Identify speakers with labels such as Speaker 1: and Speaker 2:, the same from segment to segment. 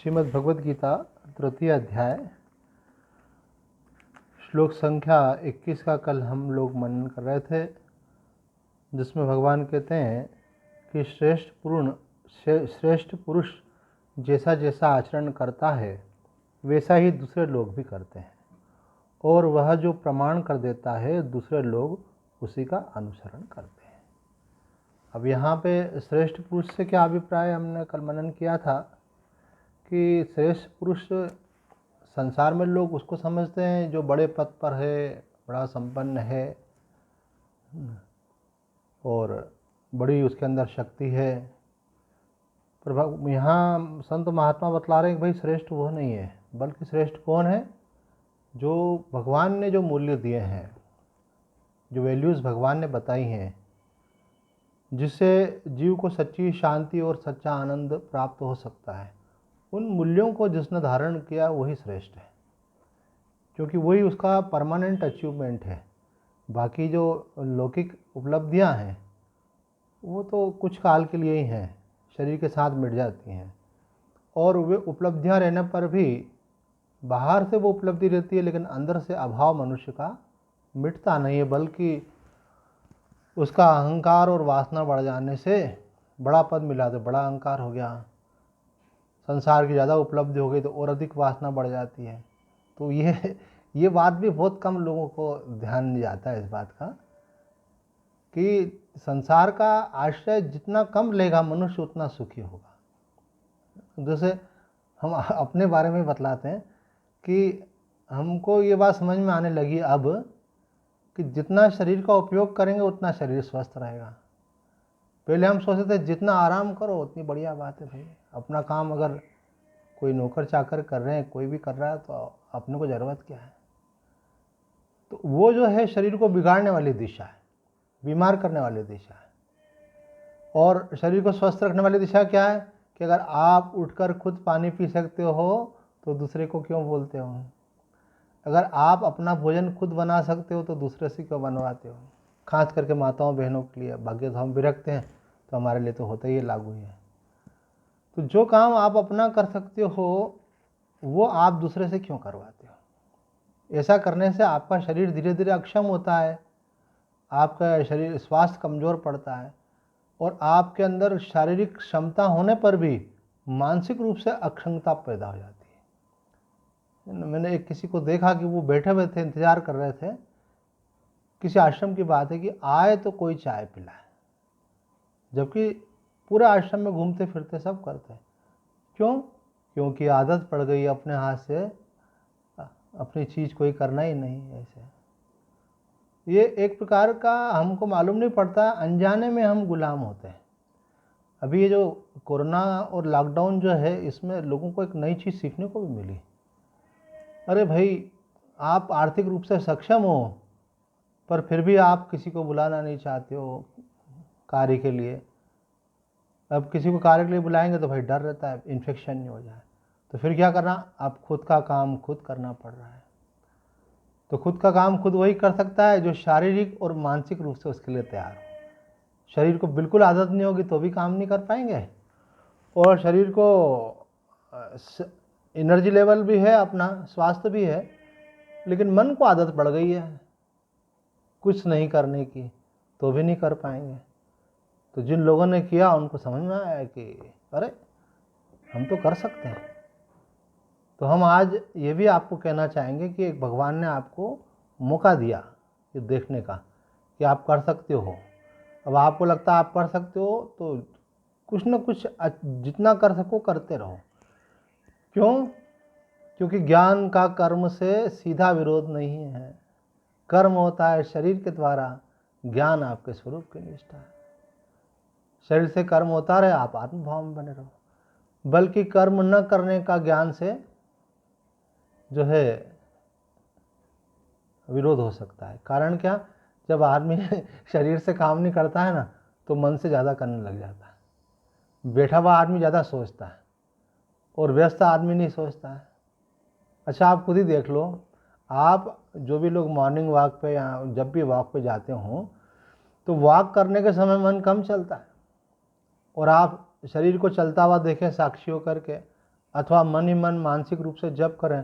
Speaker 1: श्रीमद् भगवद गीता तृतीय अध्याय श्लोक संख्या 21 का कल हम लोग मनन कर रहे थे, जिसमें भगवान कहते हैं कि श्रेष्ठ पुरुष जैसा जैसा आचरण करता है वैसा ही दूसरे लोग भी करते हैं, और वह जो प्रमाण कर देता है दूसरे लोग उसी का अनुसरण करते हैं। अब यहाँ पे श्रेष्ठ पुरुष से क्या अभिप्राय हमने कल मनन किया था कि श्रेष्ठ पुरुष संसार में लोग उसको समझते हैं जो बड़े पद पर है, बड़ा संपन्न है और बड़ी उसके अंदर शक्ति है। पर यहाँ संत महात्मा बतला रहे हैं कि भाई श्रेष्ठ वो नहीं है, बल्कि श्रेष्ठ कौन है? जो भगवान ने जो मूल्य दिए हैं, जो वैल्यूज़ भगवान ने बताई हैं, जिससे जीव को सच्ची शांति और सच्चा आनंद प्राप्त हो सकता है, उन मूल्यों को जिसने धारण किया वही श्रेष्ठ है, क्योंकि वही उसका परमानेंट अचीवमेंट है। बाकी जो लौकिक उपलब्धियां हैं वो तो कुछ काल के लिए ही हैं, शरीर के साथ मिट जाती हैं, और वे उपलब्धियां रहने पर भी बाहर से वो उपलब्धि रहती है, लेकिन अंदर से अभाव मनुष्य का मिटता नहीं है, बल्कि उसका अहंकार और वासना बढ़ जाने से बड़ा पद मिला तो बड़ा अहंकार हो गया, संसार की ज़्यादा उपलब्धि हो गई तो और अधिक वासना बढ़ जाती है। तो ये बात भी बहुत कम लोगों को ध्यान नहीं जाता है इस बात का कि संसार का आश्रय जितना कम लेगा मनुष्य उतना सुखी होगा। जैसे हम अपने बारे में बतलाते हैं कि हमको ये बात समझ में आने लगी अब कि जितना शरीर का उपयोग करेंगे उतना शरीर स्वस्थ रहेगा। पहले हम सोचते थे जितना आराम करो उतनी बढ़िया बात है। भाई अपना काम अगर कोई नौकर चाकर कर रहे हैं, कोई भी कर रहा है, तो अपने को ज़रूरत क्या है? तो वो जो है शरीर को बिगाड़ने वाली दिशा है, बीमार करने वाली दिशा है। और शरीर को स्वस्थ रखने वाली दिशा क्या है कि अगर आप उठकर खुद पानी पी सकते हो तो दूसरे को क्यों बोलते हो? अगर आप अपना भोजन खुद बना सकते हो तो दूसरे से क्यों बनवाते हो? खास करके माताओं बहनों के लिए, बाकी तो हम विरक्त हैं तो हमारे लिए तो होता ही लागू है। तो जो काम आप अपना कर सकते हो वो आप दूसरे से क्यों करवाते हो? ऐसा करने से आपका शरीर धीरे धीरे अक्षम होता है, आपका शरीर स्वास्थ्य कमज़ोर पड़ता है, और आपके अंदर शारीरिक क्षमता होने पर भी मानसिक रूप से अक्षमता पैदा हो जाती है। मैंने एक किसी को देखा कि वो बैठे हुए थे, इंतज़ार कर रहे थे, किसी आश्रम की बात है कि आए तो कोई चाय पिलाए, जबकि पूरे आश्रम में घूमते फिरते सब करते हैं। क्यों? क्योंकि आदत पड़ गई अपने हाथ से अपनी चीज़ कोई करना ही नहीं। ऐसे ये एक प्रकार का हमको मालूम नहीं पड़ता, अनजाने में हम गुलाम होते हैं। अभी ये जो कोरोना और लॉकडाउन जो है, इसमें लोगों को एक नई चीज़ सीखने को भी मिली। अरे भाई, आप आर्थिक रूप से सक्षम हो पर फिर भी आप किसी को बुलाना नहीं चाहते हो कार्य के लिए। अब किसी को कार्य के लिए बुलाएंगे तो भाई डर रहता है इन्फेक्शन नहीं हो जाए, तो फिर क्या करना? आप खुद का काम खुद करना पड़ रहा है। तो खुद का काम खुद वही कर सकता है जो शारीरिक और मानसिक रूप से उसके लिए तैयार हो। शरीर को बिल्कुल आदत नहीं होगी तो भी काम नहीं कर पाएंगे, और शरीर को एनर्जी लेवल भी है, अपना स्वास्थ्य भी है, लेकिन मन को आदत पड़ गई है कुछ नहीं करने की, तो भी नहीं कर पाएंगे। तो जिन लोगों ने किया उनको समझ में आया कि अरे हम तो कर सकते हैं। तो हम आज ये भी आपको कहना चाहेंगे कि एक भगवान ने आपको मौका दिया ये देखने का कि आप कर सकते हो। अब आपको लगता है आप कर सकते हो तो कुछ न कुछ जितना कर सको करते रहो। क्यों? क्योंकि ज्ञान का कर्म से सीधा विरोध नहीं है। कर्म होता है शरीर के द्वारा, ज्ञान आपके स्वरूप की निष्ठा है। शरीर से कर्म होता रहे, आप आत्मभाव में बने रहो, बल्कि कर्म न करने का ज्ञान से जो है विरोध हो सकता है। कारण क्या? जब आदमी शरीर से काम नहीं करता है ना, तो मन से ज़्यादा करने लग जाता है। बैठा हुआ आदमी ज़्यादा सोचता है और व्यस्त आदमी नहीं सोचता है। अच्छा, आप खुद ही देख लो, आप जो भी लोग मॉर्निंग वॉक पे या जब भी वॉक पे जाते हों, तो वॉक करने के समय मन कम चलता है, और आप शरीर को चलता हुआ देखें साक्षी होकर के, अथवा मन ही मन मानसिक रूप से जप करें,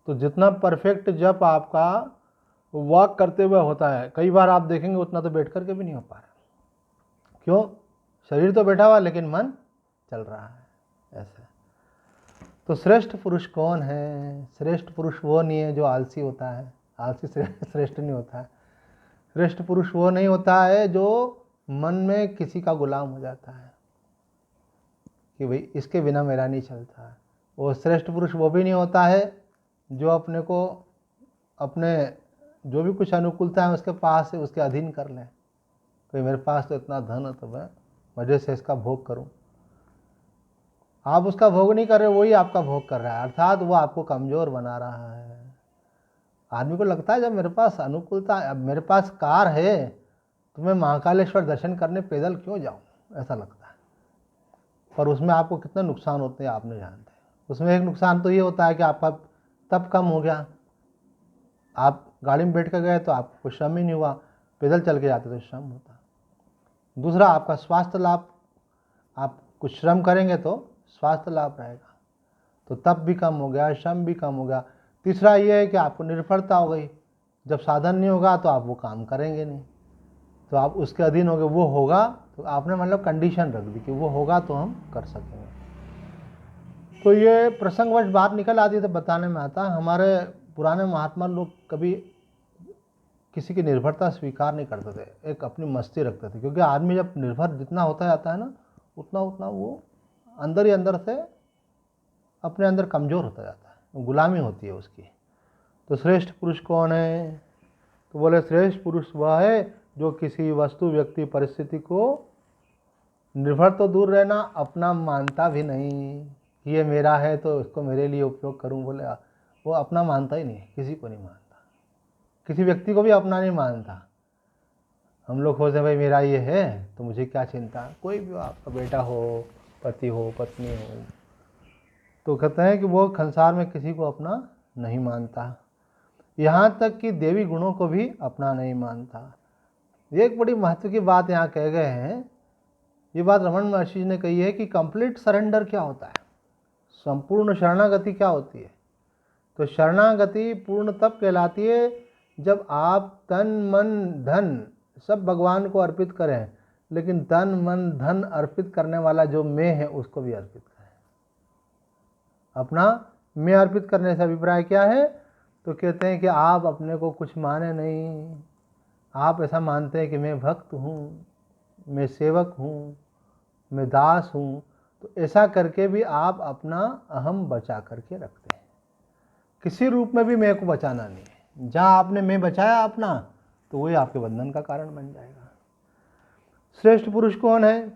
Speaker 1: तो जितना परफेक्ट जप आपका वॉक करते हुए होता है, कई बार आप देखेंगे उतना तो बैठ करके भी नहीं हो पा रहा। क्यों? शरीर तो बैठा हुआ लेकिन मन चल रहा है ऐसे। तो श्रेष्ठ पुरुष कौन है? श्रेष्ठ पुरुष वो नहीं है जो आलसी होता है, आलसी श्रेष्ठ नहीं होता है। श्रेष्ठ पुरुष वो नहीं होता है जो मन में किसी का गुलाम हो जाता है कि भाई इसके बिना मेरा नहीं चलता है। वो श्रेष्ठ पुरुष वो भी नहीं होता है जो अपने को अपने जो भी कुछ अनुकूलता है उसके पास है उसके अधीन कर ले। तो मेरे पास तो इतना धन है तो मैं मज़े से इसका भोग करूं। आप उसका भोग नहीं कर रहे, वही आपका भोग कर रहा है, अर्थात वो आपको कमज़ोर बना रहा है। आदमी को लगता है जब मेरे पास अनुकूलता, अब मेरे पास कार है तो मैं महाकालेश्वर दर्शन करने पैदल क्यों जाऊं, ऐसा लगता है। पर उसमें आपको कितने नुकसान होते हैं आप नहीं जानते। उसमें एक नुकसान तो ये होता है कि आपका तप कम हो गया। आप गाड़ी में बैठ कर गए तो आपको श्रम ही नहीं हुआ, पैदल चल के जाते तो श्रम होता। दूसरा आपका स्वास्थ्य लाभ, आप कुछ श्रम करेंगे तो स्वास्थ्य लाभ रहेगा, तो तप भी कम हो गया, श्रम भी कम हो गया। तीसरा ये है कि आपको निर्भरता हो गई, जब साधन नहीं होगा तो आप वो काम करेंगे नहीं, तो आप उसके अधीन हो गए। वो होगा तो आपने मतलब कंडीशन रख दी कि वो होगा तो हम कर सकेंगे। तो ये प्रसंगवश बात निकल आती है तो बताने में आता। हमारे पुराने महात्मा लोग कभी किसी की निर्भरता स्वीकार नहीं करते थे, एक अपनी मस्ती रखते थे। क्योंकि आदमी जब निर्भर जितना होता जाता है ना, उतना उतना वो अंदर ही अंदर से अपने अंदर कमज़ोर होता जाता है, गुलामी होती है उसकी। तो श्रेष्ठ पुरुष कौन है? तो बोले श्रेष्ठ पुरुष वह है जो किसी वस्तु, व्यक्ति, परिस्थिति को निर्भर तो दूर रहना, अपना मानता भी नहीं। ये मेरा है तो इसको मेरे लिए उपयोग करूं, बोले वो अपना मानता ही नहीं, किसी को नहीं मानता, किसी व्यक्ति को भी अपना नहीं मानता। हम लोग सोचते हैं भाई मेरा ये है तो मुझे क्या चिंता, कोई भी आपका बेटा हो, पति हो, पत्नी हो, तो कहते हैं कि वो संसार में किसी को अपना नहीं मानता, यहाँ तक कि देवी गुणों को भी अपना नहीं मानता। ये एक बड़ी महत्व की बात यहाँ कह गए हैं। ये बात रमन महर्षि ने कही है कि कंप्लीट सरेंडर क्या होता है, संपूर्ण शरणागति क्या होती है। तो शरणागति पूर्ण तब कहलाती है जब आप तन मन धन सब भगवान को अर्पित करें, लेकिन तन मन धन अर्पित करने वाला जो मैं है उसको भी अर्पित करें। अपना मैं अर्पित करने से अभिप्राय क्या है? तो कहते हैं कि आप अपने को कुछ माने नहीं, आप ऐसा मानते हैं कि मैं भक्त हूँ, मैं सेवक हूँ, मैं दास हूँ। तो ऐसा करके भी आप अपना अहम बचा करके रखते हैं। किसी रूप में भी मैं को बचाना नहीं है। जहाँ आपने मैं बचाया अपना, तो वही आपके बंधन का कारण बन जाएगा। श्रेष्ठ पुरुष कौन है?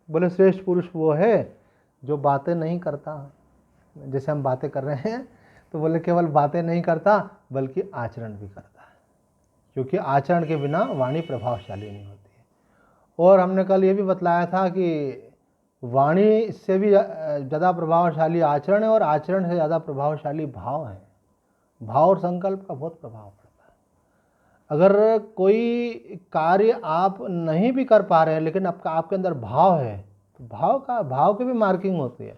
Speaker 1: बोले श्रेष्ठ पुरुष वो है जो बातें नहीं करता। जैसे हम बातें कर रहे हैं तो बोले केवल बातें नहीं करता बल्कि आचरण भी करता है, क्योंकि आचरण के बिना वाणी प्रभावशाली नहीं होती है। और हमने कल ये भी बतलाया था कि वाणी से भी ज़्यादा प्रभावशाली आचरण है, और आचरण से ज़्यादा प्रभावशाली भाव है। भाव और संकल्प का बहुत प्रभाव पड़ता है। अगर कोई कार्य आप नहीं भी कर पा रहे हैं लेकिन आपके अंदर भाव है, तो भाव की भी मार्किंग होती है।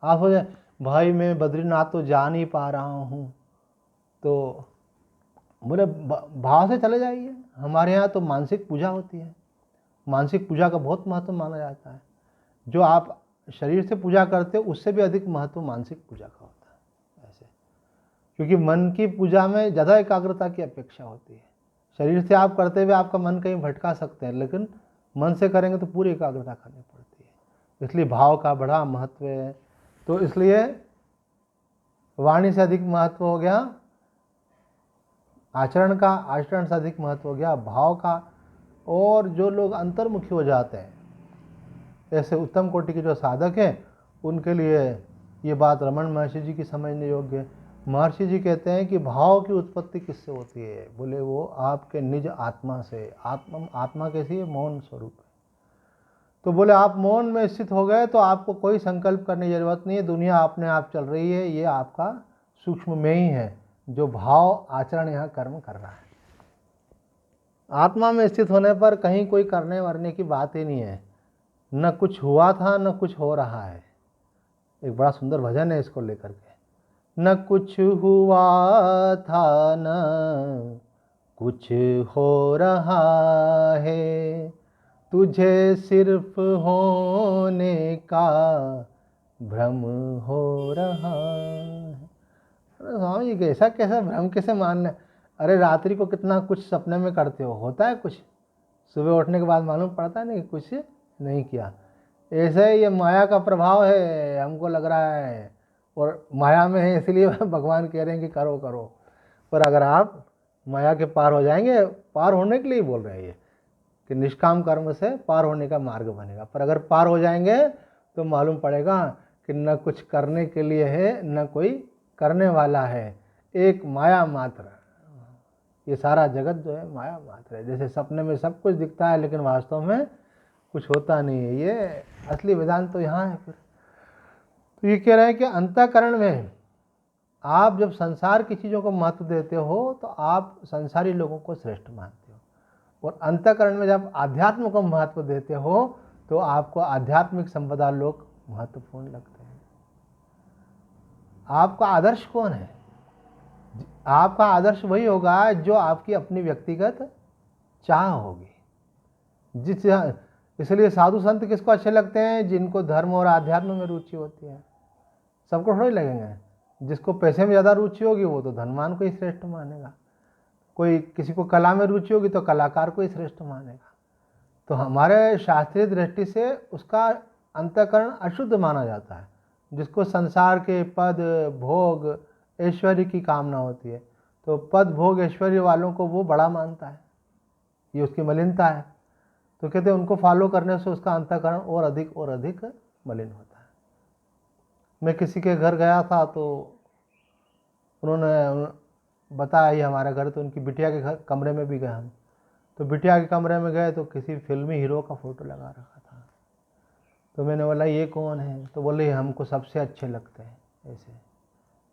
Speaker 1: आप हो जाए भाई मैं बद्रीनाथ तो जा नहीं पा रहा हूँ, तो बोले भाव से चले जाइए। हमारे यहाँ तो मानसिक पूजा होती है, मानसिक पूजा का बहुत महत्व माना जाता है। जो आप शरीर से पूजा करते हो उससे भी अधिक महत्व मानसिक पूजा का होता है ऐसे, क्योंकि मन की पूजा में ज़्यादा एकाग्रता की अपेक्षा होती है। शरीर से आप करते हुए आपका मन कहीं भटका सकते हैं, लेकिन मन से करेंगे तो पूरी एकाग्रता करनी पड़ती है। इसलिए भाव का बड़ा महत्व है। तो इसलिए वाणी से अधिक महत्व हो गया आचरण का, आचरण से अधिक महत्व हो गया भाव का। और जो लोग अंतर्मुखी हो जाते हैं, ऐसे उत्तम कोटि के जो साधक हैं, उनके लिए ये बात रमन महर्षि जी की समझने योग्य है। महर्षि जी कहते हैं कि भाव की उत्पत्ति किससे होती है? बोले वो आपके निज आत्मा से। आत्मा कैसी है? मौन स्वरूप है। तो बोले आप मौन में स्थित हो गए तो आपको कोई संकल्प करने की जरूरत नहीं है, दुनिया अपने आप चल रही है। ये आपका सूक्ष्म में ही है जो भाव आचरण यहाँ कर्म कर रहा है। आत्मा में स्थित होने पर कहीं कोई करने वरने की बात ही नहीं है। न कुछ हुआ था न कुछ हो रहा है, एक बड़ा सुंदर भजन है इसको लेकर के। न कुछ हुआ था न कुछ हो रहा है, तुझे सिर्फ होने का भ्रम हो रहा है। अरे स्वामी जी कैसा कैसा भ्रम कैसे मानना है? अरे रात्रि को कितना कुछ सपने में करते हो, होता है कुछ? सुबह उठने के बाद मालूम पड़ता है नहीं कि कुछ नहीं किया। ऐसे ही ये माया का प्रभाव है, हमको लग रहा है, और माया में है इसलिए भगवान कह रहे हैं कि करो करो। पर अगर आप माया के पार हो जाएंगे, पार होने के लिए बोल रहे हैं ये कि निष्काम कर्म से पार होने का मार्ग बनेगा। पर अगर पार हो जाएंगे तो मालूम पड़ेगा कि न कुछ करने के लिए है न कोई करने वाला है, एक माया मात्र। ये सारा जगत जो है माया मात्र है। जैसे सपने में सब कुछ दिखता है लेकिन वास्तव में कुछ होता नहीं है। ये असली वेदांत तो यहाँ है। फिर तो ये कह रहे हैं कि अंतःकरण में आप जब संसार की चीज़ों को महत्व देते हो तो आप संसारी लोगों को श्रेष्ठ मानते हो, और अंतःकरण में जब आध्यात्म को महत्व देते हो तो आपको आध्यात्मिक संपदा लोग महत्वपूर्ण लगते हैं। आपका आदर्श कौन है? आपका आदर्श वही होगा जो आपकी अपनी व्यक्तिगत चाह होगी। इसलिए साधु संत किसको अच्छे लगते हैं? जिनको धर्म और आध्यात्म में रुचि होती है। सबको थोड़ी लगेंगे। जिसको पैसे में ज़्यादा रुचि होगी वो तो धनवान को ही श्रेष्ठ मानेगा, कोई किसी को कला में रुचि होगी तो कलाकार को ही श्रेष्ठ मानेगा। तो हमारे शास्त्रीय दृष्टि से उसका अंतःकरण अशुद्ध माना जाता है। जिसको संसार के पद भोग ऐश्वर्य की कामना होती है तो पद भोग ऐश्वर्य वालों को वो बड़ा मानता है, ये उसकी मलिनता है। तो कहते हैं उनको फॉलो करने से उसका अंतःकरण और अधिक मलिन होता है। मैं किसी के घर गया था तो उन्होंने बताया ये हमारा घर, तो उनकी बिटिया के घर कमरे में भी गए हम। तो बिटिया के कमरे में गए तो किसी फिल्मी हीरो का फ़ोटो लगा रखा था। तो मैंने बोला ये कौन है? तो बोले हमको सबसे अच्छे लगते हैं ऐसे।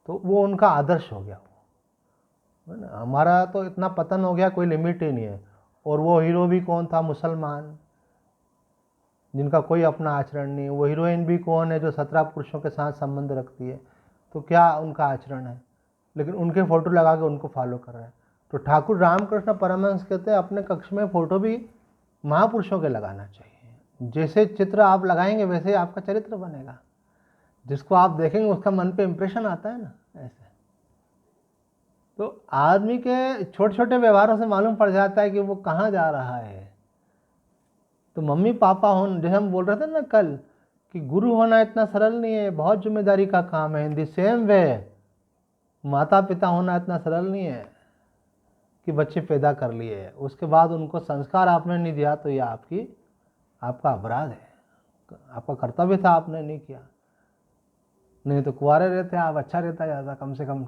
Speaker 1: तो वो उनका आदर्श हो गया वो, है ना। हमारा तो इतना पतन हो गया, कोई लिमिट ही नहीं है। और वो हीरो भी कौन था? मुसलमान, जिनका कोई अपना आचरण नहीं। वो हीरोइन भी कौन है? जो 17 पुरुषों के साथ संबंध रखती है। तो क्या उनका आचरण है? लेकिन उनके फ़ोटो लगा के उनको फॉलो कर रहे हैं। तो ठाकुर रामकृष्ण परमहंस कहते हैं अपने कक्ष में फ़ोटो भी महापुरुषों के लगाना चाहिए। जैसे चित्र आप लगाएंगे वैसे ही आपका चरित्र बनेगा। जिसको आप देखेंगे उसका मन पे इम्प्रेशन आता है ना, ऐसे। तो आदमी के छोटे छोटे व्यवहारों से मालूम पड़ जाता है कि वो कहाँ जा रहा है। तो मम्मी पापा होना, जैसे हम बोल रहे थे ना कल कि गुरु होना इतना सरल नहीं है, बहुत जिम्मेदारी का काम है। इन द सेम वे माता पिता होना इतना सरल नहीं है कि बच्चे पैदा कर लिए उसके बाद उनको संस्कार आपने नहीं दिया तो ये आपका अपराध है, आपका कर्तव्य था, आपने नहीं किया। नहीं तो कुंवारे रहते आप, अच्छा रहता ज़्यादा, कम से कम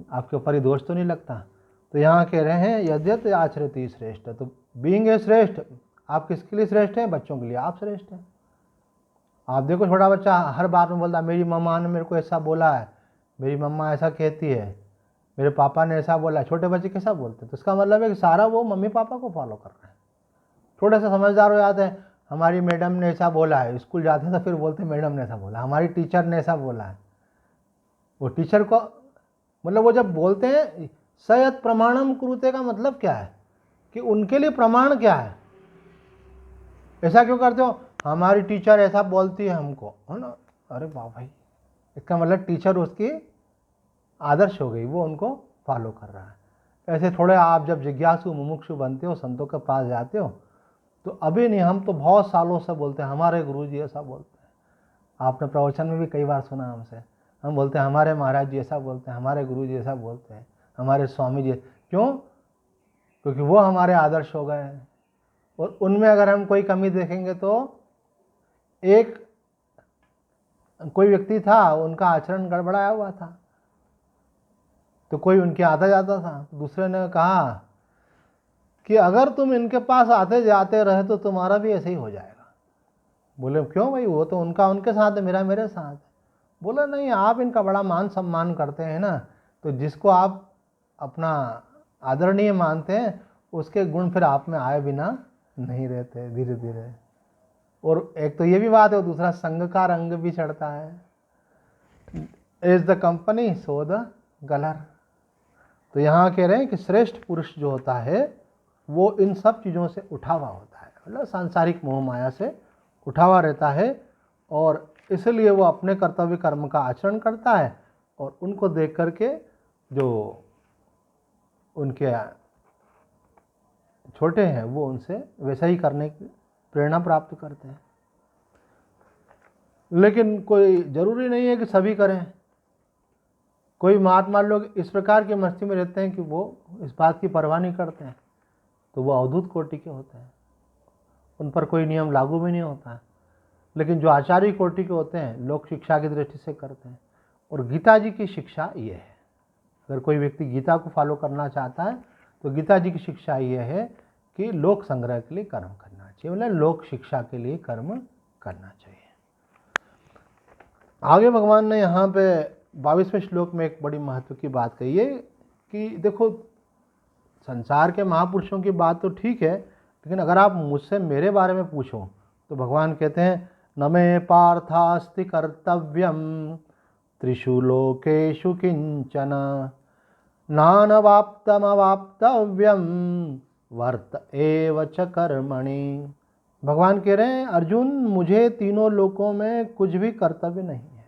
Speaker 1: आपके ऊपर ही दोष तो नहीं लगता। तो यहाँ कह रहे हैं यद्यत आचरति श्रेष्ठ। तो बीइंग ए श्रेष्ठ, आप किसके लिए श्रेष्ठ हैं? बच्चों के लिए आप श्रेष्ठ हैं। आप देखो छोटा बच्चा हर बात में बोलता है मेरी मम्मा ने मेरे को ऐसा बोला है, मेरी मम्मा ऐसा कहती है, मेरे पापा ने ऐसा बोला। छोटे बच्चे कैसा बोलते हैं? तो इसका मतलब है कि सारा वो मम्मी पापा को फॉलो कर रहे हैं। थोड़े से समझदार हो जाते हैं, हमारी मैडम ने ऐसा बोला है। स्कूल जाते हैं तो फिर बोलते हैं मैडम ने ऐसा बोला, हमारी टीचर ने ऐसा बोला है। वो टीचर को मतलब वो जब बोलते हैं सयत प्रमाणम कुरुते का मतलब क्या है कि उनके लिए प्रमाण क्या है? ऐसा क्यों करते हो? हमारी टीचर ऐसा बोलती है हमको, है ना। अरे वाह भाई, इसका मतलब टीचर उसकी आदर्श हो गई, वो उनको फॉलो कर रहा है। ऐसे थोड़े आप जब जिज्ञासु मुमुक्षु बनते हो, संतों के पास जाते हो, तो अभी नहीं, हम तो बहुत सालों से बोलते हैं हमारे गुरुजी ऐसा बोलते हैं। आपने प्रवचन में भी कई बार सुना हमसे, हम बोलते हैं हमारे महाराज जी ऐसा बोलते हैं, हमारे गुरुजी ऐसा बोलते हैं, हमारे स्वामी जी। क्यों? क्योंकि वो हमारे आदर्श हो गए हैं। और उनमें अगर हम कोई कमी देखेंगे तो एक कोई व्यक्ति था, उनका आचरण गड़बड़ाया हुआ था, तो कोई उनके आता जाता था। दूसरे ने कहा कि अगर तुम इनके पास आते जाते रहे तो तुम्हारा भी ऐसे ही हो जाएगा। बोले क्यों भाई? वो तो उनका उनके साथ है, मेरा मेरे साथ है। बोला नहीं, आप इनका बड़ा मान सम्मान करते हैं ना, तो जिसको आप अपना आदरणीय मानते हैं उसके गुण फिर आप में आए बिना नहीं रहते धीरे धीरे। और एक तो ये भी बात है, और दूसरा संग का रंग भी चढ़ता है। As the company so the colour. तो यहाँ कह रहे हैं कि श्रेष्ठ पुरुष जो होता है वो इन सब चीज़ों से उठा हुआ होता है, मतलब सांसारिक मोह माया से उठा हुआ रहता है, और इसलिए वो अपने कर्तव्य कर्म का आचरण करता है, और उनको देख करके जो उनके छोटे हैं वो उनसे वैसा ही करने की प्रेरणा प्राप्त करते हैं। लेकिन कोई ज़रूरी नहीं है कि सभी करें। कोई महात्मा लोग इस प्रकार की मस्ती में रहते हैं कि वो इस बात की परवाह नहीं करते हैं, तो वो अवधूत कोटि के होते हैं, उन पर कोई नियम लागू भी नहीं होता है। लेकिन जो आचार्य कोटि के होते हैं लोक शिक्षा की दृष्टि से करते हैं। और गीता जी की शिक्षा ये है, अगर कोई व्यक्ति गीता को फॉलो करना चाहता है तो गीता जी की शिक्षा ये है कि लोक संग्रह के लिए कर्म करना चाहिए, मतलब लोक शिक्षा के लिए कर्म करना चाहिए। आगे भगवान ने यहाँ पे 22वें श्लोक में एक बड़ी महत्व की बात कही है कि देखो, संसार के महापुरुषों की बात तो ठीक है, लेकिन अगर आप मुझसे मेरे बारे में पूछो तो भगवान कहते हैं न मे पार्थास्ति कर्तव्यम त्रिषु लोकेषु किंचन नानवाप्तमवाप्तव्यम वर्त एव च कर्मणि। भगवान कह रहे हैं अर्जुन, मुझे तीनों लोकों में कुछ भी कर्तव्य नहीं है।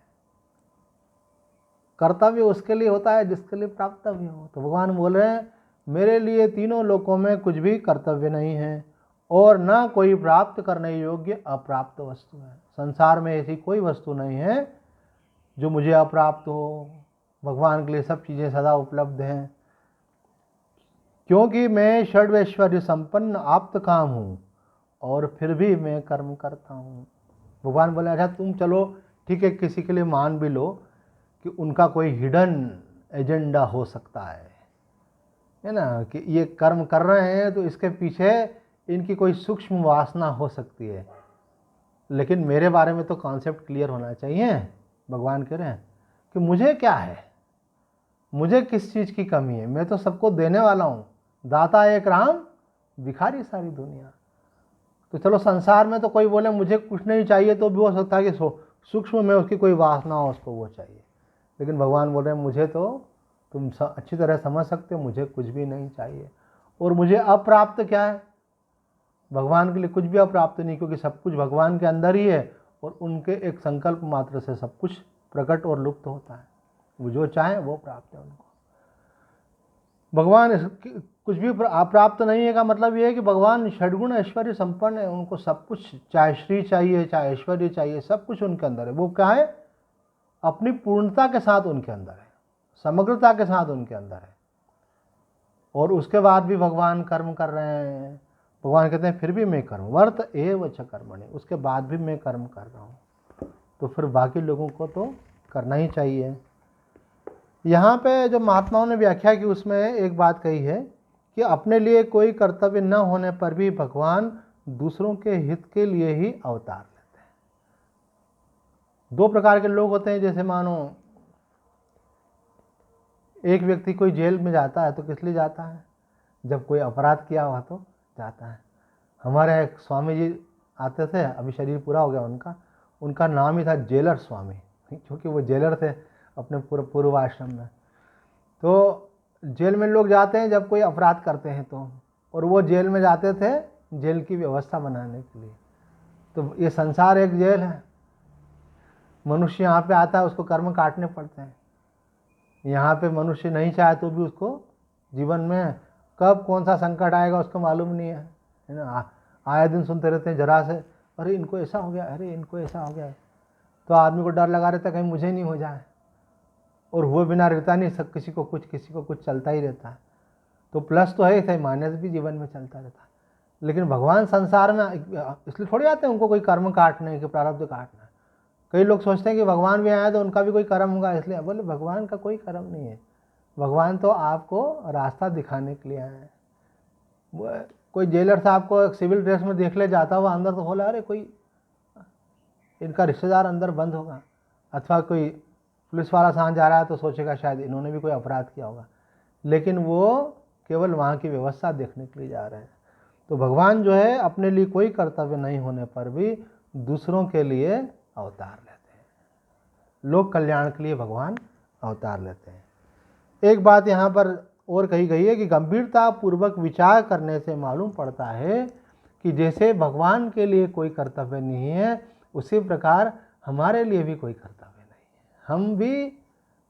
Speaker 1: कर्तव्य उसके लिए होता है जिसके लिए प्राप्तव्य हो। तो भगवान बोल रहे हैं मेरे लिए तीनों लोकों में कुछ भी कर्तव्य नहीं है, और ना कोई प्राप्त करने योग्य अप्राप्त वस्तु है। संसार में ऐसी कोई वस्तु नहीं है जो मुझे अप्राप्त हो। भगवान के लिए सब चीज़ें सदा उपलब्ध हैं, क्योंकि मैं षड्वैश्वर्य संपन्न आप्त काम हूँ और फिर भी मैं कर्म करता हूँ। भगवान बोले अच्छा तुम चलो ठीक है, किसी के लिए मान भी लो कि उनका कोई हिडन एजेंडा हो सकता है ना, कि ये कर्म कर रहे हैं तो इसके पीछे इनकी कोई सूक्ष्म वासना हो सकती है, लेकिन मेरे बारे में तो कॉन्सेप्ट क्लियर होना चाहिए। भगवान कह रहे हैं कि मुझे क्या है, मुझे किस चीज़ की कमी है, मैं तो सबको देने वाला हूँ। दाता एक राम, भिखारी सारी दुनिया। तो चलो संसार में तो कोई बोले मुझे कुछ नहीं चाहिए, तो भी हो सकता है कि सूक्ष्म में उसकी कोई वासना हो, उसको वो चाहिए। लेकिन भगवान बोल रहे हैं मुझे तो तुम अच्छी तरह समझ सकते हो, मुझे कुछ भी नहीं चाहिए। और मुझे अप्राप्त क्या है, भगवान के लिए कुछ भी अप्राप्त नहीं, क्योंकि सब कुछ भगवान के अंदर ही है, और उनके एक संकल्प मात्र से सब कुछ प्रकट और लुप्त होता है। वो जो चाहे वो प्राप्त है उनको। भगवान कुछ भी अप्राप्त नहीं है का मतलब ये है कि भगवान षड्गुण ऐश्वर्य संपन्न है, उनको सब कुछ, चाहे श्री चाहिए चाहे ऐश्वर्य चाहिए, सब कुछ उनके अंदर है। वो क्या है, अपनी पूर्णता के साथ उनके अंदर है, समग्रता के साथ उनके अंदर है। और उसके बाद भी भगवान कर्म कर रहे हैं। भगवान कहते हैं फिर भी मैं कर्म वर्त एव च कर्मणि, उसके बाद भी मैं कर्म कर रहा हूँ, तो फिर बाकी लोगों को तो करना ही चाहिए। यहाँ पे जो महात्माओं ने व्याख्या की उसमें एक बात कही है कि अपने लिए कोई कर्तव्य न होने पर भी भगवान दूसरों के हित के लिए ही अवतार लेते हैं। दो प्रकार के लोग होते हैं, जैसे मानो एक व्यक्ति कोई जेल में जाता है तो किस लिए जाता है, जब कोई अपराध किया हुआ तो जाता है। हमारे एक स्वामी जी आते थे, अभी शरीर पूरा हो गया उनका, उनका नाम ही था जेलर स्वामी, क्योंकि वो जेलर थे अपने पूर्व आश्रम में। तो जेल में लोग जाते हैं जब कोई अपराध करते हैं तो, और वो जेल में जाते थे जेल की व्यवस्था बनाने के लिए। तो ये संसार एक जेल है, मनुष्य यहाँ पे आता है उसको कर्म काटने पड़ते हैं। यहाँ पे मनुष्य नहीं चाहे तो भी उसको जीवन में कब कौन सा संकट आएगा उसको मालूम नहीं है ना। आए दिन सुनते रहते हैं जरा से, अरे इनको ऐसा हो गया, अरे इनको ऐसा हो गया, तो आदमी को डर लगा रहता है कहीं मुझे नहीं हो जाए, और हुए बिना रहता नहीं, सब किसी को कुछ चलता ही रहता है। तो प्लस तो है, माइनस भी जीवन में चलता रहता है। लेकिन भगवान संसार में इसलिए थोड़ी आते हैं उनको कोई कर्म काटने के, प्रारब्ध काटना। कई लोग सोचते हैं कि भगवान भी आए तो उनका भी कोई कर्म होगा, इसलिए बोले भगवान का कोई कर्म नहीं है। भगवान तो आपको रास्ता दिखाने के लिए आए हैं। कोई जेलर साहब को एक सिविल ड्रेस में देख ले जाता हुआ अंदर, तो बोला अरे कोई इनका रिश्तेदार अंदर बंद होगा, अथवा कोई पुलिस वाला साथ जा रहा है तो सोचेगा शायद इन्होंने भी कोई अपराध किया होगा, लेकिन वो केवल वहाँ की व्यवस्था देखने के लिए जा रहे हैं। तो भगवान जो है अपने लिए कोई कर्तव्य नहीं होने पर भी दूसरों के लिए अवतार लेते हैं, लोक कल्याण के लिए भगवान अवतार लेते हैं। एक बात यहाँ पर और कही गई है कि गंभीरता पूर्वक विचार करने से मालूम पड़ता है कि जैसे भगवान के लिए कोई कर्तव्य नहीं है, उसी प्रकार हमारे लिए भी कोई कर्तव्य नहीं है। हम भी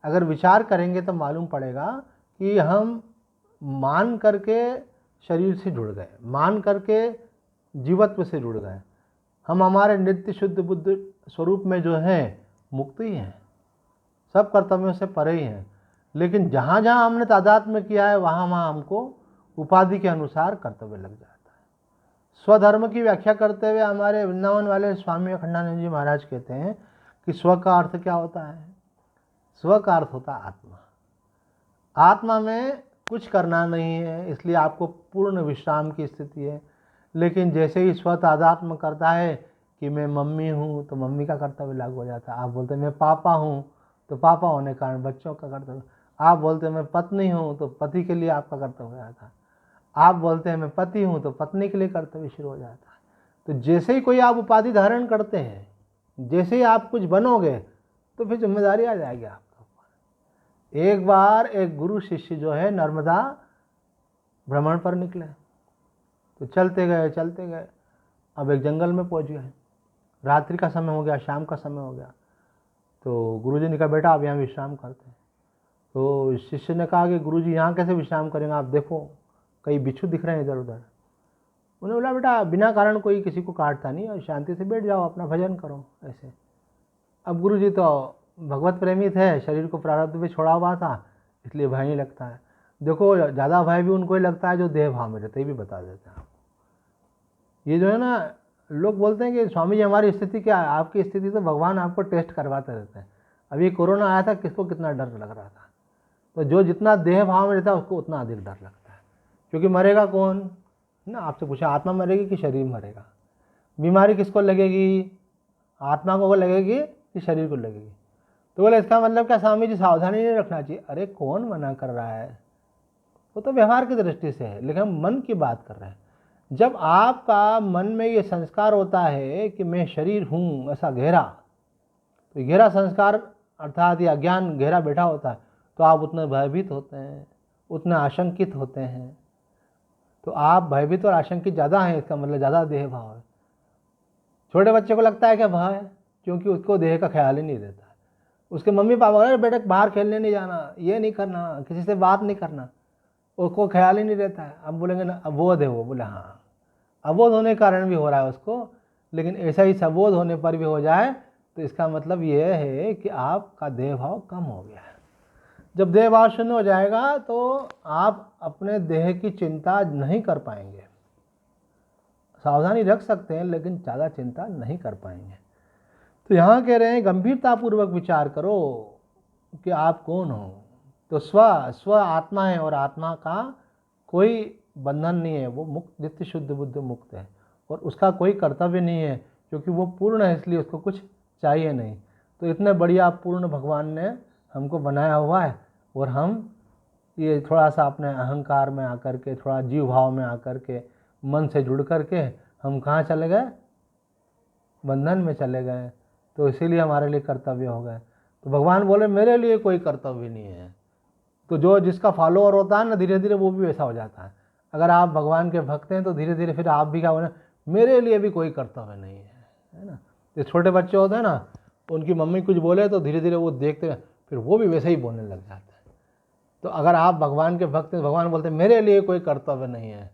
Speaker 1: अगर विचार करेंगे तो मालूम पड़ेगा कि हम मान करके शरीर से जुड़ गए, मान करके जीवत्व से जुड़ गए। हम हमारे नित्य शुद्ध बुद्ध स्वरूप में जो है मुक्त ही हैं, सब कर्तव्यों से परे ही हैं। लेकिन जहाँ जहाँ हमने तादात्म्य किया है वहाँ वहाँ हमको उपाधि के अनुसार कर्तव्य लग जाता है। स्वधर्म की व्याख्या करते हुए हमारे वृंदावन वाले स्वामी अखंडानंद जी महाराज कहते हैं कि स्व का अर्थ क्या होता है? स्व का अर्थ होता है आत्मा। आत्मा में कुछ करना नहीं है, इसलिए आपको पूर्ण विश्राम की स्थिति है। लेकिन जैसे ही स्व तादात्म्य करता है कि मैं मम्मी हूँ तो मम्मी का कर्तव्य लागू हो जाता है। आप बोलते हैं मैं पापा हूँ तो पापा होने के कारण बच्चों का कर्तव्य। आप बोलते हैं मैं पत्नी हूँ तो पति के लिए आपका कर्तव्य हो जाता है। आप बोलते हैं मैं पति हूँ तो पत्नी के लिए कर्तव्य शुरू हो जाता है। तो जैसे ही कोई आप उपाधि धारण करते हैं, जैसे ही आप कुछ बनोगे तो फिर जिम्मेदारी आ जाएगी आपके ऊपर। एक बार एक गुरु शिष्य जो है नर्मदा भ्रमण पर निकले, तो चलते गए, अब एक जंगल में पहुंच गए। रात्रि का समय हो गया, शाम का समय हो गया। तो गुरुजी ने कहा बेटा आप यहाँ विश्राम करते हैं। तो शिष्य ने कहा कि गुरुजी यहाँ कैसे विश्राम करेंगे, आप देखो कई बिच्छू दिख रहे हैं इधर उधर। उन्होंने बोला बेटा बिना कारण कोई किसी को काटता नहीं, और शांति से बैठ जाओ, अपना भजन करो ऐसे। अब गुरुजी तो भगवत प्रेमी थे, शरीर को प्रारब्ध में छोड़ा हुआ था, इसलिए भय नहीं लगता है। देखो ज़्यादा भय भी उनको ही लगता है जो देह भाव में रहते, ये भी बता देते हैं आपको। ये जो है ना, लोग बोलते हैं कि स्वामी जी हमारी स्थिति क्या है, आपकी स्थिति तो भगवान आपको टेस्ट करवाते रहते हैं। अभी कोरोना आया था, किसको कितना डर लग रहा था। तो जो जितना देह भाव में रहता है उसको उतना अधिक डर लगता है, क्योंकि मरेगा कौन ना। आपसे पूछा आत्मा मरेगी कि शरीर मरेगा? बीमारी किसको लगेगी, आत्मा को लगेगी कि शरीर को लगेगी? तो बोले इसका मतलब क्या स्वामी जी सावधानी नहीं रखना चाहिए? अरे कौन मना कर रहा है, वो तो व्यवहार की दृष्टि से है, लेकिन हम मन की बात कर रहे हैं। जब आपका मन में ये संस्कार होता है कि मैं शरीर हूँ, ऐसा गहरा, तो गहरा संस्कार अर्थात ये अज्ञान गहरा बैठा होता है, तो आप उतने भयभीत होते हैं, उतने आशंकित होते हैं। तो आप भयभीत और आशंकित ज़्यादा हैं, इसका मतलब ज़्यादा देह भाव है। छोटे बच्चे को लगता है कि भय, क्योंकि उसको देह का ख्याल ही नहीं रहता है। उसके मम्मी पापा अरे बेटा बाहर खेलने नहीं जाना, ये नहीं करना, किसी से बात नहीं करना, उसको ख्याल ही नहीं रहता है। अब बोलेंगे ना अबोध है वो, बोले हाँ अबोध होने के कारण भी हो रहा है उसको, लेकिन ऐसा ही सबोध होने पर भी हो जाए तो इसका मतलब ये है कि आपका देह भाव कम हो गया है। जब देह भाव शून्य हो जाएगा तो आप अपने देह की चिंता नहीं कर पाएंगे। सावधानी रख सकते हैं लेकिन ज़्यादा चिंता नहीं कर पाएंगे। तो यहाँ कह रहे हैं गंभीरतापूर्वक विचार करो कि आप कौन हो। तो स्व आत्मा है, और आत्मा का कोई बंधन नहीं है, वो मुक्त नित्य शुद्ध बुद्ध मुक्त है, और उसका कोई कर्तव्य नहीं है क्योंकि वो पूर्ण है, इसलिए उसको कुछ चाहिए नहीं। तो इतने बढ़िया पूर्ण भगवान ने हमको बनाया हुआ है, और हम ये थोड़ा सा अपने अहंकार में आकर के, थोड़ा जीव भाव में आकर के, मन से जुड़ कर के हम कहाँ चले गए, बंधन में चले गए। तो इसीलिए हमारे लिए कर्तव्य हो गए। तो भगवान बोले मेरे लिए कोई कर्तव्य नहीं है। तो जो जिसका फॉलोअर होता है ना, धीरे धीरे वो भी वैसा हो जाता है। अगर आप भगवान के भक्त हैं तो धीरे धीरे फिर आप भी क्या होना, मेरे लिए भी कोई कर्तव्य नहीं है ना। जो छोटे बच्चे होते हैं ना, उनकी मम्मी कुछ बोले तो धीरे धीरे वो देखते हैं, फिर वो भी वैसे ही बोलने लग जाते हैं। तो अगर आप भगवान के भक्त हैं, भगवान बोलते हैं मेरे लिए कोई कर्तव्य नहीं है,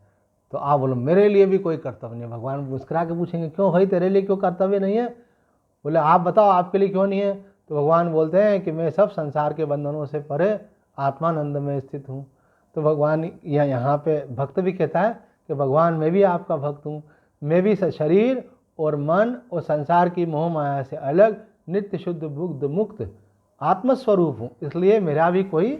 Speaker 1: तो आप बोलो मेरे लिए भी कोई कर्तव्य नहीं है। भगवान मुस्कुरा के पूछेंगे क्यों भाई तेरे लिए क्यों कर्तव्य नहीं है? बोले आप बताओ आपके लिए क्यों नहीं है? तो भगवान बोलते हैं कि मैं सब संसार के बंधनों से परे आत्मानंद में स्थित हूँ। तो भगवान यहाँ पे भक्त भी कहता है कि भगवान मैं भी आपका भक्त हूँ, मैं भी शरीर और मन और संसार की मोह माया से अलग नित्य शुद्ध बुद्ध मुक्त आत्मस्वरूप हूँ, इसलिए मेरा भी कोई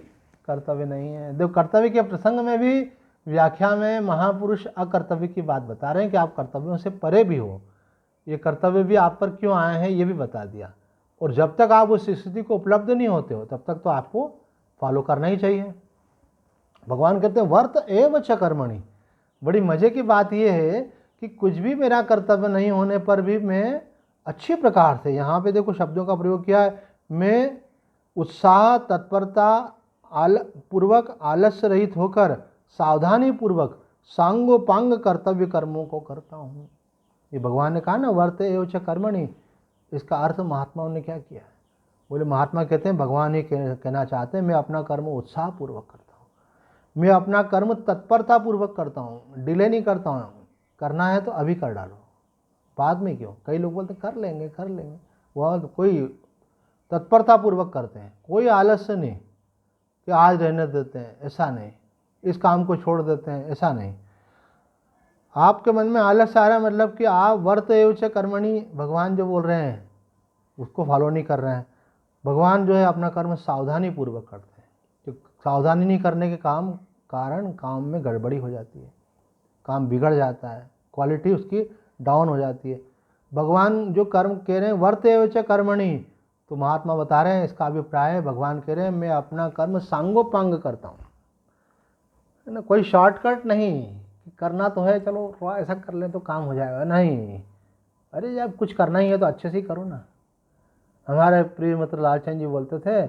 Speaker 1: कर्तव्य नहीं है। देखो कर्तव्य के प्रसंग में भी व्याख्या में महापुरुष अकर्तव्य की बात बता रहे हैं कि आप कर्तव्यों से परे भी हो, ये कर्तव्य भी आप पर क्यों आए हैं ये भी बता दिया। और जब तक आप उस स्थिति को उपलब्ध नहीं होते हो तब तक तो आपको फॉलो करना ही चाहिए। भगवान कहते हैं वर्त एव च कर्मणि। बड़ी मज़े की बात यह है कि कुछ भी मेरा कर्तव्य नहीं होने पर भी मैं अच्छी प्रकार से, यहाँ पे देखो शब्दों का प्रयोग किया है, मैं उत्साह तत्परता पूर्वक आलस्य रहित होकर सावधानी पूर्वक सांगोपांग कर्तव्य कर्मों को करता हूँ। ये भगवान ने कहा ना, वर्ते एव च कर्मणि, इसका अर्थ महात्माओं ने क्या किया है? बोले महात्मा कहते हैं, भगवान ये कहना चाहते हैं, मैं अपना कर्म उत्साह पूर्वक करता हूँ, मैं अपना कर्म तत्परता पूर्वक करता हूँ, डिले नहीं करता हूँ। करना है तो अभी कर डालो, बाद में क्यों? कई लोग बोलते कर लेंगे कर लेंगे, वह कोई तत्परता पूर्वक करते हैं, कोई आलस्य नहीं कि आज रहने देते हैं, ऐसा नहीं, इस काम को छोड़ देते हैं, ऐसा नहीं। आपके मन में आलस्य आ रहा है मतलब कि आप वर्त एव च कर्मणि, भगवान जो बोल रहे हैं उसको फॉलो नहीं कर रहे हैं। भगवान जो है अपना कर्म सावधानी पूर्वक करते हैं, तो सावधानी नहीं करने के कारण काम में गड़बड़ी हो जाती है, काम बिगड़ जाता है, क्वालिटी उसकी डाउन हो जाती है। भगवान जो कर्म कह रहे हैं वर्त एव च कर्मणि, तो महात्मा बता रहे हैं इसका अभिप्राय है, भगवान कह रहे हैं मैं अपना कर्म सांगोपांग करता हूँ, है ना, कोई शॉर्टकट नहीं, करना तो है चलो थोड़ा ऐसा कर लें तो काम हो जाएगा, नहीं। अरे जब कुछ करना ही है तो अच्छे से ही करो ना। हमारे प्रिय मित्र लालचंद जी बोलते थे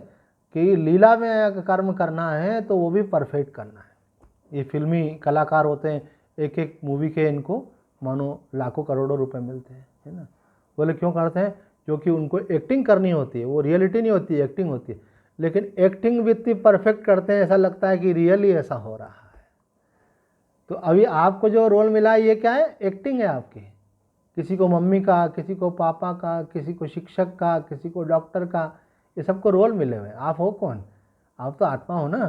Speaker 1: कि लीला में कर्म करना है तो वो भी परफेक्ट करना है। ये फिल्मी कलाकार होते हैं, एक एक मूवी के इनको मानो लाखों करोड़ों रुपए मिलते हैं, है ना। बोले क्यों करते हैं? क्योंकि उनको एक्टिंग करनी होती है, वो रियलिटी नहीं होती है, एक्टिंग होती है। लेकिन एक्टिंग भी इतनी परफेक्ट करते हैं, ऐसा लगता है कि रियली ऐसा हो रहा है। तो अभी आपको जो रोल मिला है ये क्या है? एक्टिंग है आपकी। किसी को मम्मी का, किसी को पापा का, किसी को शिक्षक का, किसी को डॉक्टर का, ये सबको रोल मिले हुए हैं। आप हो कौन? आप तो आत्मा हो ना।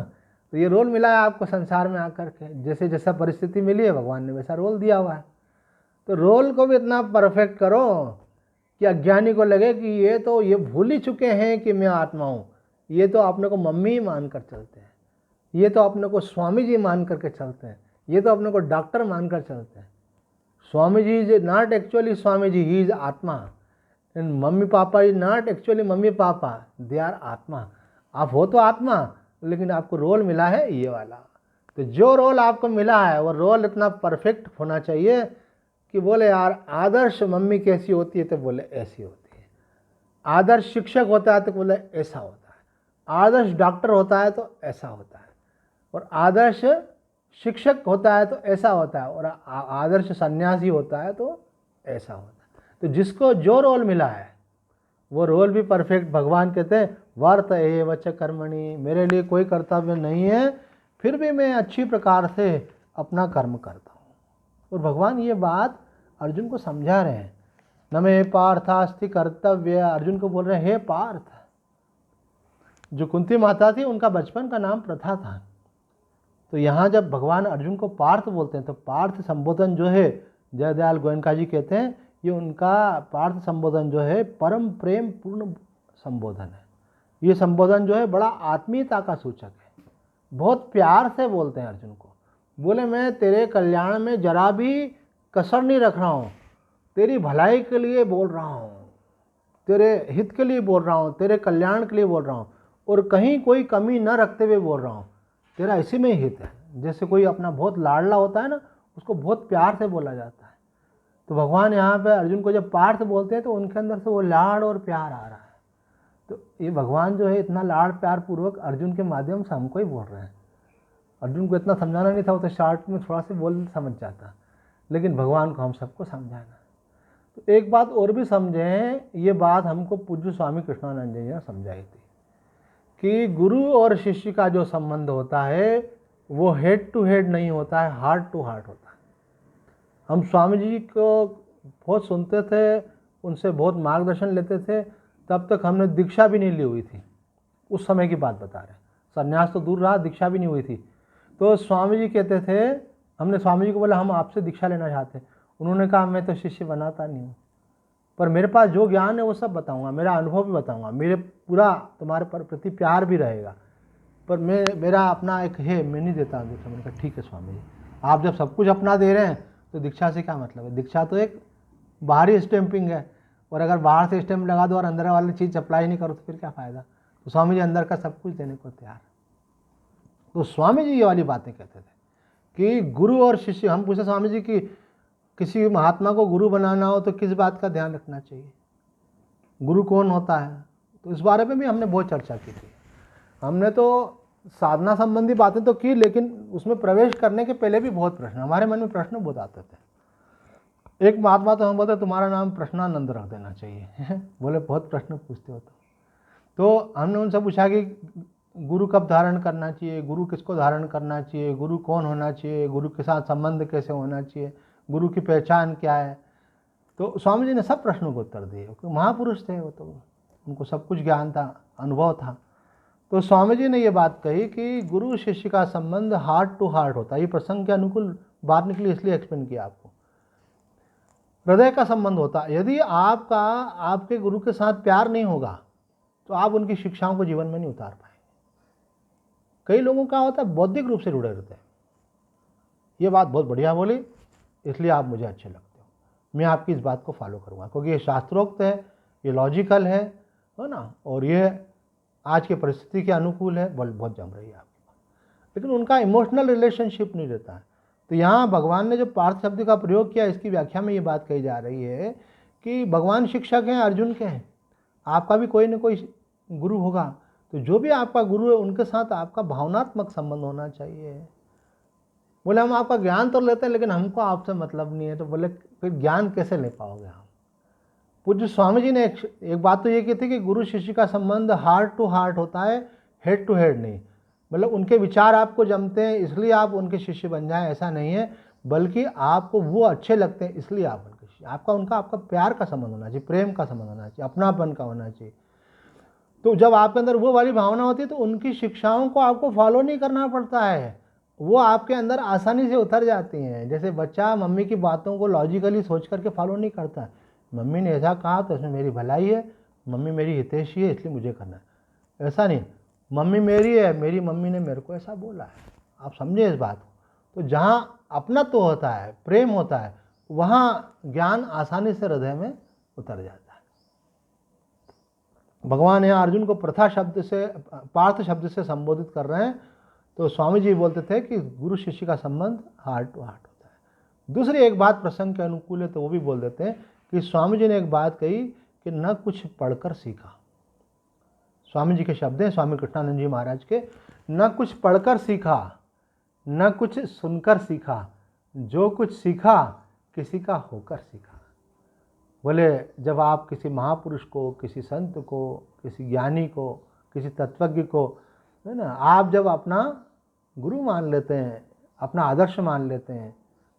Speaker 1: तो ये रोल मिला है आपको संसार में आकर के, जैसे जैसा परिस्थिति मिली है भगवान ने वैसा रोल दिया हुआ है। तो रोल को भी इतना परफेक्ट करो कि अज्ञानी को लगे कि ये भूल ही चुके हैं कि मैं आत्मा हूँ। ये तो अपने को मम्मी ही मान कर चलते हैं, ये तो अपने को स्वामी जी मान करके चलते हैं, ये तो अपने को डॉक्टर मानकर चलते हैं। Swami ji is not actually Swami ji, he is आत्मा। And mummy papa is not actually mummy papa, they are आत्मा। आप हो तो आत्मा, लेकिन आपको रोल मिला है ये वाला। तो जो रोल आपको मिला है वो रोल इतना परफेक्ट होना चाहिए कि बोले यार आदर्श मम्मी कैसी होती है, तो बोले ऐसी होती है। आदर्श शिक्षक होता है तो बोले ऐसा होता है। आदर्श डॉक्टर होता है तो ऐसा होता है, और आदर्श शिक्षक होता है तो ऐसा होता है, और आदर्श सन्यासी होता है तो ऐसा होता है। तो जिसको जो रोल मिला है वो रोल भी परफेक्ट। भगवान कहते हैं वर्त एव च कर्मणि, मेरे लिए कोई कर्तव्य नहीं है, फिर भी मैं अच्छी प्रकार से अपना कर्म करता हूँ। और भगवान ये बात अर्जुन को समझा रहे हैं। न मे पार्थास्ति कर्तव्य, अर्जुन को बोल रहे हैं हे पार्थ। जो कुंती माता थी उनका बचपन का नाम प्रथा था। तो यहाँ जब भगवान अर्जुन को पार्थ बोलते हैं तो पार्थ संबोधन जो है, जयदयाल गोयनका जी कहते हैं ये उनका पार्थ संबोधन जो है परम प्रेम पूर्ण संबोधन है। ये संबोधन जो है बड़ा आत्मीयता का सूचक है। बहुत प्यार से बोलते हैं अर्जुन को। बोले मैं तेरे कल्याण में जरा भी कसर नहीं रख रहा हूँ, तेरी भलाई के लिए बोल रहा हूँ, तेरे हित के लिए बोल रहा हूँ, तेरे कल्याण के लिए बोल रहा हूँ, और कहीं कोई कमी न रखते हुए बोल रहा हूँ, तेरा इसी में ही हित है। जैसे कोई अपना बहुत लाडला होता है ना, उसको बहुत प्यार से बोला जाता है। तो भगवान यहाँ पे अर्जुन को जब पार्थ बोलते हैं तो उनके अंदर से वो लाड और प्यार आ रहा है। तो ये भगवान जो है इतना लाड प्यार पूर्वक अर्जुन के माध्यम से हमको ही बोल रहे हैं। अर्जुन को इतना समझाना नहीं था, वो तो शॉर्ट में थोड़ा सा बोल समझ जाता, लेकिन भगवान को हम सबको समझाना। तो एक बात और भी समझें, ये बात हमको पूज्य स्वामी कृष्णानंद जी ने समझाई थी कि गुरु और शिष्य का जो संबंध होता है वो हेड टू हेड नहीं होता है, हार्ट टू हार्ट होता है। हम स्वामी जी को बहुत सुनते थे, उनसे बहुत मार्गदर्शन लेते थे, तब तक हमने दीक्षा भी नहीं ली हुई थी। उस समय की बात बता रहे हैं, संन्यास तो दूर रहा, दीक्षा भी नहीं हुई थी। तो स्वामी जी कहते थे, हमने स्वामी जी को बोला हम आपसे दीक्षा लेना चाहते हैं। उन्होंने कहा मैं तो शिष्य बनाता नहीं हूँ, पर मेरे पास जो ज्ञान है वो सब बताऊंगा, मेरा अनुभव भी बताऊंगा, मेरे पूरा तुम्हारे प्रति प्यार भी रहेगा, पर मेरा अपना एक है, मैं नहीं देता दीक्षा। मैंने कहा ठीक है स्वामी जी, आप जब सब कुछ अपना दे रहे हैं तो दीक्षा से क्या मतलब है? दीक्षा तो एक बाहरी स्टैंपिंग है, और अगर बाहर से स्टैंप लगा दो और अंदर वाली चीज़ अप्लाई नहीं करो तो फिर क्या फ़ायदा? तो स्वामी जी अंदर का सब कुछ देने को तैयार। तो स्वामी जी ये वाली बातें कहते थे कि गुरु और शिष्य। हम पूछे स्वामी जी कि किसी महात्मा को गुरु बनाना हो तो किस बात का ध्यान रखना चाहिए? गुरु कौन होता है, तो इस बारे में भी हमने बहुत चर्चा की थी। हमने तो साधना संबंधी बातें तो की, लेकिन उसमें प्रवेश करने के पहले भी बहुत प्रश्न, हमारे मन में प्रश्न बहुत आते थे। एक महात्मा तो हम बोलते तुम्हारा नाम प्रश्नानंद रख देना चाहिए बोले बहुत प्रश्न पूछते हो तो हमने उनसे पूछा कि गुरु कब धारण करना चाहिए, गुरु किसको धारण करना चाहिए, गुरु कौन होना चाहिए, गुरु के साथ संबंध कैसे होना चाहिए, गुरु की पहचान क्या है। तो स्वामी जी ने सब प्रश्नों को उत्तर दिए, क्योंकि महापुरुष थे वो, तो उनको सब कुछ ज्ञान था, अनुभव था। तो स्वामी जी ने ये बात कही कि गुरु शिष्य का संबंध हार्ट टू हार्ट होता है। ये प्रसंग के अनुकूल बात निकली, इसलिए एक्सप्लेन किया आपको। हृदय का संबंध होता है। यदि आपका आपके गुरु के साथ प्यार नहीं होगा तो आप उनकी शिक्षाओं को जीवन में नहीं उतार पाएंगे। कई लोगों का होता है बौद्धिक रूप से जुड़े रहते हैं, ये बात बहुत बढ़िया बोली इसलिए आप मुझे अच्छे लगते हो, मैं आपकी इस बात को फॉलो करूँगा क्योंकि ये शास्त्रोक्त है, ये लॉजिकल है ना, और ये आज की परिस्थिति के अनुकूल है, बहुत जम रही है आपकी बात। लेकिन उनका इमोशनल रिलेशनशिप नहीं रहता है। तो यहाँ भगवान ने जो पार्थ शब्द का प्रयोग किया, इसकी व्याख्या में ये बात कही जा रही है कि भगवान शिक्षक हैं, अर्जुन के हैं, आपका भी कोई न कोई गुरु होगा। तो जो भी आपका गुरु है उनके साथ आपका भावनात्मक संबंध होना चाहिए। बोले हम आपका ज्ञान तो लेते हैं लेकिन हमको आपसे मतलब नहीं है, तो बोले फिर ज्ञान कैसे ले पाओगे आप। पूज्य स्वामी जी ने एक बात तो ये की थी कि गुरु शिष्य का संबंध हार्ट टू हार्ट होता है, हेड टू हेड नहीं। मतलब उनके विचार आपको जमते हैं इसलिए आप उनके शिष्य बन जाएं, ऐसा नहीं है, बल्कि आपको वो अच्छे लगते हैं इसलिए आप उनके शिष्य। आपका प्यार का संबंध होना चाहिए, प्रेम का संबंध होना चाहिए, अपनापन का होना चाहिए। तो जब आपके अंदर वो वाली भावना होती है तो उनकी शिक्षाओं को आपको फॉलो नहीं करना पड़ता है, वो आपके अंदर आसानी से उतर जाती हैं। जैसे बच्चा मम्मी की बातों को लॉजिकली सोच करके फॉलो नहीं करता है, मम्मी ने ऐसा कहा तो इसमें मेरी भलाई है, मम्मी मेरी हितैषी है इसलिए मुझे करना है, ऐसा नहीं। मम्मी मेरी है, मेरी मम्मी ने मेरे को ऐसा बोला है, आप समझे इस बात को। तो जहाँ अपनत्व होता है, प्रेम होता है, वहाँ ज्ञान आसानी से हृदय में उतर जाता है। भगवान यहाँ अर्जुन को प्रथा शब्द से, पार्थ शब्द से संबोधित कर रहे हैं। तो स्वामी जी बोलते थे कि गुरु शिष्य का संबंध हार्ट टू हार्ट होता है। दूसरी एक बात प्रसंग के अनुकूल है तो वो भी बोल देते हैं कि स्वामी जी ने एक बात कही कि न कुछ पढ़कर सीखा। स्वामी जी के शब्द हैं, स्वामी कृष्णानंद जी महाराज के, न कुछ पढ़कर सीखा, न कुछ सुनकर सीखा, जो कुछ सीखा किसी का होकर सीखा। बोले जब आप किसी महापुरुष को, किसी संत को, किसी ज्ञानी को, किसी तत्वज्ञ को, है ना, आप जब अपना गुरु मान लेते हैं, अपना आदर्श मान लेते हैं,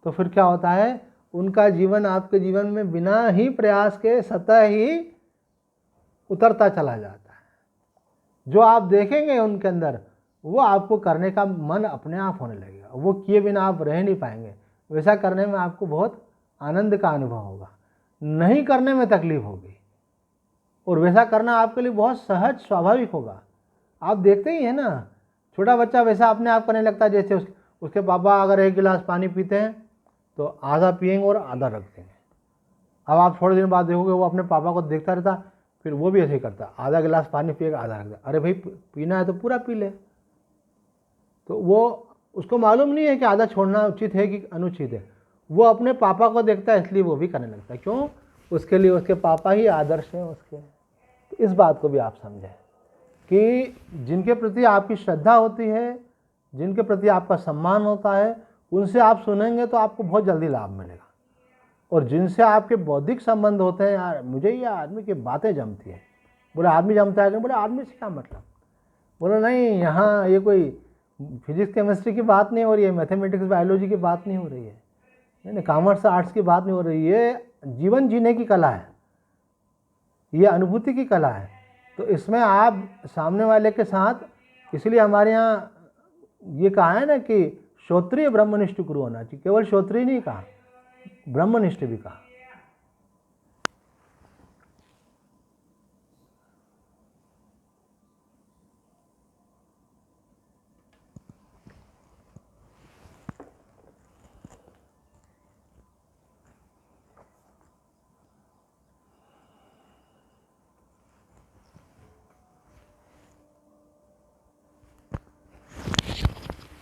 Speaker 1: तो फिर क्या होता है, उनका जीवन आपके जीवन में बिना ही प्रयास के स्वतः ही उतरता चला जाता है। जो आप देखेंगे उनके अंदर वो आपको करने का मन अपने आप होने लगेगा, वो किए बिना आप रह नहीं पाएंगे। वैसा करने में आपको बहुत आनंद का अनुभव होगा, नहीं करने में तकलीफ होगी, और वैसा करना आपके लिए बहुत सहज स्वाभाविक होगा। आप देखते ही हैं ना, छोटा बच्चा वैसा अपने आप करने लगता है जैसे उसके पापा अगर एक गिलास पानी पीते हैं तो आधा पिएंगे और आधा रख देंगे। अब आप थोड़े दिन बाद देखोगे वो अपने पापा को देखता रहता, फिर वो भी ऐसे ही करता, आधा गिलास पानी पिएगा आधा रख देगा। अरे भाई पीना है तो पूरा पी ले। तो वो उसको मालूम नहीं है कि आधा छोड़ना उचित है कि अनुचित है, वो अपने पापा को देखता है इसलिए वो भी करने लगता है। क्यों? उसके लिए उसके पापा ही आदर्श हैं उसके। तो इस बात को भी आप समझें कि जिनके प्रति आपकी श्रद्धा होती है, जिनके प्रति आपका सम्मान होता है, उनसे आप सुनेंगे तो आपको बहुत जल्दी लाभ मिलेगा। और जिनसे आपके बौद्धिक संबंध होते हैं, यार मुझे ये आदमी की बातें जमती है, बोले आदमी जमता है, बोले आदमी से क्या मतलब, बोले नहीं यहाँ ये कोई फिजिक्स केमिस्ट्री की बात नहीं हो रही है, मैथमेटिक्स बायोलॉजी की बात नहीं हो रही है, नहीं कॉमर्स आर्ट्स की बात नहीं हो रही है, जीवन जीने की कला है, ये अनुभूति की कला है। तो इसमें आप सामने वाले के साथ, इसलिए हमारे यहाँ ये कहा है ना कि श्रोत्रिय ब्रह्मनिष्ठ गुरु होना चाहिए। केवल श्रोत्रिय नहीं कहा, ब्रह्मनिष्ठ भी कहा।